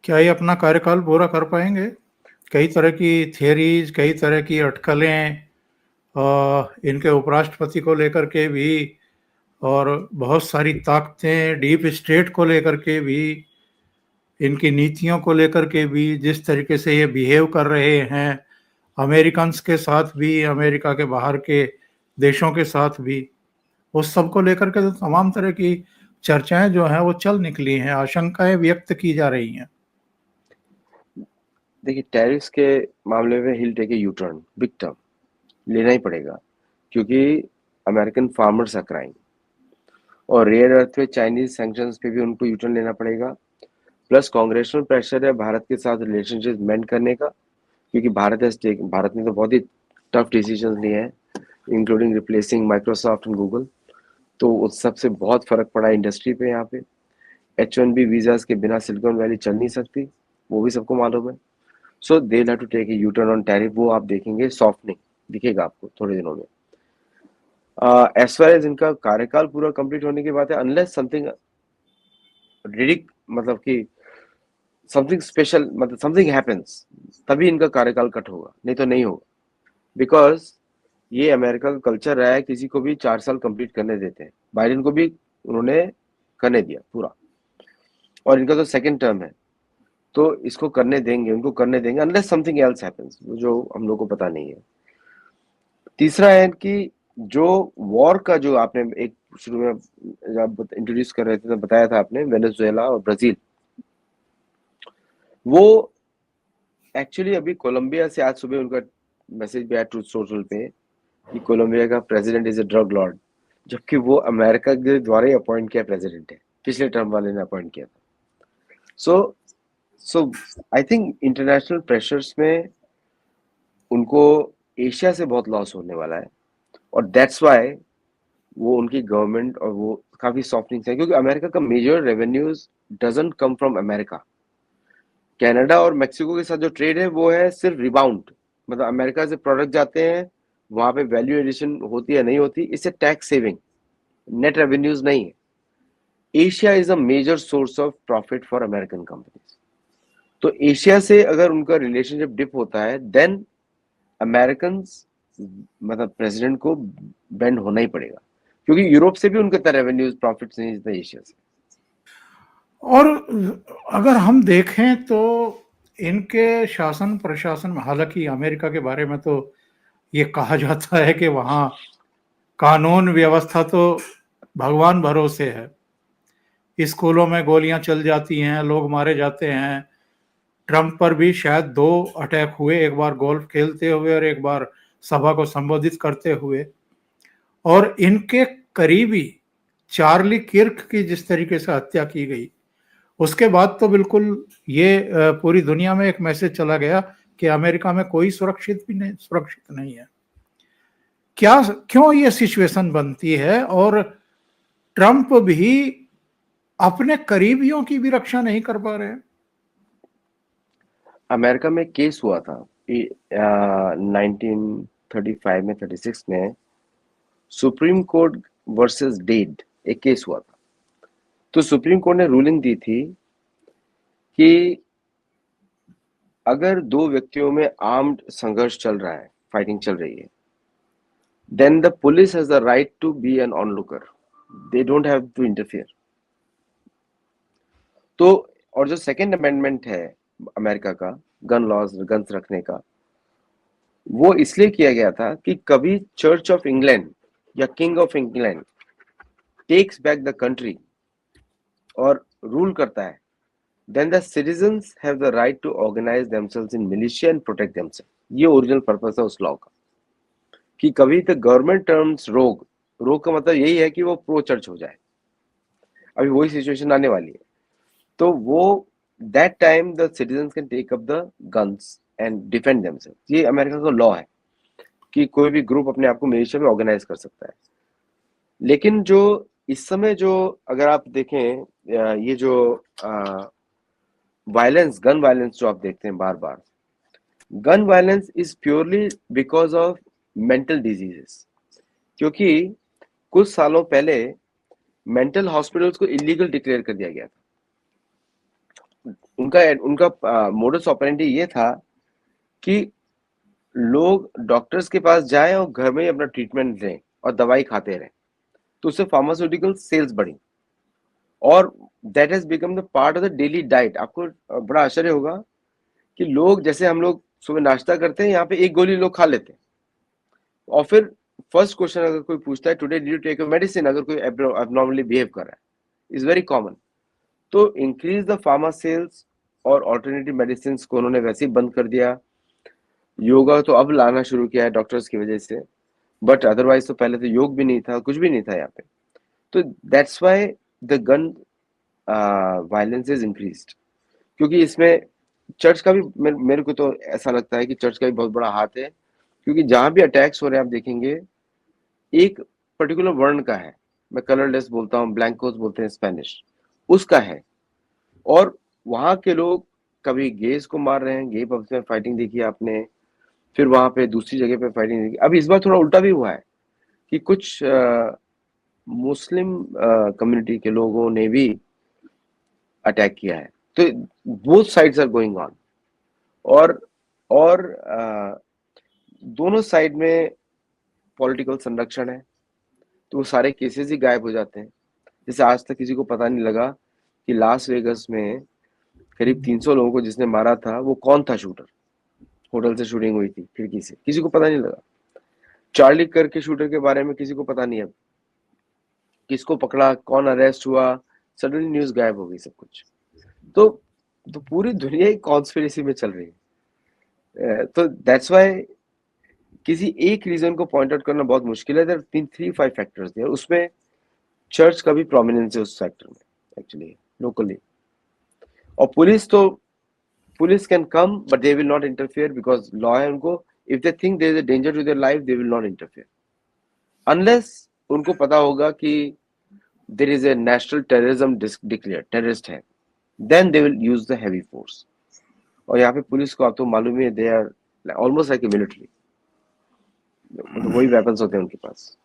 क्या ये अपना कार्यकाल पूरा कर पाएंगे? कई तरह की थियरीज, कई तरह की अटकलें, इनके उपराष्ट्रपति को लेकर के भी, और बहुत सारी ताकतें डीप स्टेट को लेकर के भी, इनकी नीतियों को लेकर के भी, जिस तरीके से ये बिहेव कर रहे हैं अमेरिकन्स के साथ भी, अमेरिका के बाहर के देशों के साथ भी, उस सब को लेकर के तो तमाम तरह की चर्चाएं जो हैं वो चल निकली हैं, आशंकाएं व्यक्त की जा रही हैं। देखिए, टैरिफ्स के मामले में he'll take a U turn big term, लेना ही पड़ेगा, क्योंकि अमेरिकन फार्मर्स आर क्राइंग, और रेयर अर्थ पे चाइनीज सैंक्शंस पे भी उनको यू टर्न लेना पड़ेगा। प्लस कांग्रेशनल प्रेशर है भारत के साथ रिलेशनशिप मेंट करने का, क्योंकि भारत ने तो बहुत ही टफ डिसीजन लिए हैं, including replacing Microsoft and Google. तो उस सबसे बहुत फर्क पड़ा है इंडस्ट्री पे। यहाँ पे H1B वीजास के बिना सिलिकॉन वैली चल नहीं सकती, वो भी सबको मालूम है। So they have to take a U turn on tariff. वो आप देखेंगे सॉफ्टनिंग दिखेगा आपको थोड़े दिनों में। एज फार एज इनका कार्यकाल पूरा कंप्लीट होने की बात है, अनलेस समथिंग रिडिक मतलब कि समथिंग स्पेशल, मतलब समथिंग हैपेंस, तभी इनका कार्यकाल कट होगा, नहीं तो नहीं होगा। बिकॉज ये अमेरिका का कल्चर रहा है, किसी को भी 4 साल कंप्लीट करने देते हैं। बाइडेन को भी उन्होंने करने दिया पूरा, और इनका तो सेकंड टर्म है, तो इसको करने देंगे, उनको करने देंगे, अनलेस समथिंग एल्स हैपेंस, जो हम लोग को पता नहीं है। तीसरा है कि जो वॉर का जो आपने एक शुरू में जब इंट्रोड्यूस कर रहे थे तो बताया था आपने, वेनेजुएला और ब्राजील, वो एक्चुअली अभी कोलंबिया से आज सुबह उनका मैसेज भी आया ट्रूथ सोशल पे कि कोलंबिया का president is a drug Lord, जबकि वो अमेरिका के द्वारा ही अपॉइंट किया प्रेसिडेंट है, पिछले टर्म वाले ने अपॉइंट किया था। सो सो आई थिंक इंटरनेशनल प्रेशर्स में उनको एशिया से बहुत लॉस होने वाला है, और दैट्स वाई वो उनकी गवर्नमेंट और वो काफी सॉफ्टनिंग है, क्योंकि अमेरिका का major revenues doesn't come from America. Canada और मेक्सिको के साथ जो ट्रेड है वो है सिर्फ रिबाउंड, मतलब अमेरिका से प्रोडक्ट जाते हैं, वहां पे वैल्यू एडिशन होती है नहीं होती, इससे टैक्स सेविंग, नेट रेवेन्यूज नहीं है। Asia is a major source of profit for American companies. तो एशिया से अगर उनका रिलेशनशिप डिप होता है, देन अमेरिकन मतलब प्रेसिडेंट को बेंड होना ही पड़ेगा, क्योंकि यूरोप से भी उनके तरह रेवेन्यूज प्रॉफिट नहीं जितना एशिया से। और अगर हम देखें तो इनके शासन प्रशासन में, हालांकि अमेरिका के बारे में तो ये कहा जाता है कि वहाँ कानून व्यवस्था तो भगवान भरोसे है, स्कूलों में गोलियां चल जाती हैं, लोग मारे जाते हैं। ट्रंप पर भी शायद 2 अटैक हुए, एक बार गोल्फ खेलते हुए और एक बार सभा को संबोधित करते हुए। और इनके करीबी चार्ली किर्क की जिस तरीके से हत्या की गई, उसके बाद तो बिल्कुल ये पूरी दुनिया में एक मैसेज चला गया कि अमेरिका में कोई सुरक्षित नहीं है। क्या, क्यों ये सिचुएशन बनती है और ट्रंप भी अपने करीबियों की भी रक्षा नहीं कर पा रहे हैं? अमेरिका में केस हुआ था 1935 में, 36 में, सुप्रीम कोर्ट वर्सेस डेड एक केस हुआ था। तो सुप्रीम कोर्ट ने रूलिंग दी थी कि अगर दो व्यक्तियों में आर्म्ड संघर्ष चल रहा है, फाइटिंग चल रही है, then the police has the right to be an onlooker, they don't have to interfere. तो और जो सेकेंड अमेंडमेंट है अमेरिका का, गन लॉज, गन्स रखने का, वो इसलिए किया गया था कि कभी चर्च ऑफ इंग्लैंड या king of England takes back the country और रूल करता है, then the citizens have the right to organize themselves in militia and protect themselves। ये ओरिजिनल पर्पस है उस लॉ का, कि कभी द गवर्नमेंट टर्म्स रोग, रोग का मतलब यही है कि वो प्रो चर्च हो जाए। अभी वही सिचुएशन आने वाली है, तो वो that time the citizens can take up the guns and defend themselves. ये अमेरिका का लॉ है कि कोई भी ग्रुप अपने आप को मिलिशिया में ऑर्गेनाइज कर सकता है। लेकिन जो इस समय जो अगर आप देखें, ये जो वायलेंस, गन वायलेंस जो आप देखते हैं बार बार, gun violence is purely because of mental diseases. क्योंकि कुछ सालों पहले मेंटल हॉस्पिटल्स को इलीगल डिक्लेयर कर दिया गया था। उनका मोडस ऑपरेंडी ये था कि लोग डॉक्टर्स के पास जाएं और घर में ही अपना ट्रीटमेंट लें और दवाई खाते रहें, तो उससे फार्मास्यूटिकल सेल्स बढ़ी और that has become the part of the daily diet. आपको बड़ा आश्चर्य होगा कि लोग, जैसे हम लोग सुबह नाश्ता करते हैं, यहाँ पे एक गोली लोग खा लेते हैं और फिर फर्स्ट क्वेश्चन अगर कोई पूछता है today did you take a medicine, अगर कोई एबनॉर्मली बिहेव कर रहा है, इज वेरी कॉमन। तो इंक्रीज द फार्मा सेल्स और ऑल्टरनेटिव मेडिसिन को उन्होंने वैसे ही बंद कर दिया। योगा तो अब लाना शुरू किया है डॉक्टर्स की वजह से, बट अदरवाइज तो पहले तो योग भी नहीं था, कुछ भी नहीं था यहाँ पे। तो that's why the gun violence is increased, क्योंकि इसमें चर्च का भी मेरे को तो ऐसा लगता है कि चर्च का भी बहुत बड़ा हाथ है, क्योंकि जहां भी अटैक्स हो रहे हैं आप देखेंगे एक पर्टिकुलर वर्ण का है। मैं कलरलेस बोलता हूँ, ब्लैंकोस बोलते हैं स्पेनिश, उसका है। और वहां के लोग कभी गेज को मार रहे हैं, गे पब्स में फाइटिंग देखी आपने, फिर वहां पे दूसरी जगह पे फाइटिंग देखी। अब इस बार थोड़ा उल्टा भी हुआ है कि कुछ मुस्लिम कम्युनिटी के लोगों ने भी अटैक किया है। तो both sides are going on और दोनों साइड में पॉलिटिकल संरक्षण है, तो वो सारे केसेस ही गायब हो जाते हैं। जैसे आज तक किसी को पता नहीं लगा कि लास वेगस में करीब 300 लोगों को जिसने मारा था वो कौन था शूटर। होटल से शूटिंग हुई थी खिड़की से, किसी को पता नहीं लगा। चार्ली कर के शूटर के बारे में किसी को पता नहीं है, किसको पकड़ा, कौन अरेस्ट हुआ, सडनली न्यूज गायब हो गई सब कुछ। तो पूरी दुनिया ही कॉन्स्पिरेसी में चल रही है। तो दैट्स वाई किसी एक रीजन को पॉइंट आउट करना बहुत मुश्किल है। देयर 3-5 फैक्टर्स है, उसमें चर्च का भी प्रोमिनेंस है उस सेक्टर में एक्चुअली लोकली। और police can come but they will not interfere because law है उनको। If they think there is a danger to their life they will not interfere unless उनको पता होगा कि there is a national terrorism declare, terrorist है, then they will use the heavy force. और यहाँ पे पुलिस को आप तो मालूम ही है, they are almost like a military, तो वही वेपन्स होते हैं उनके पास।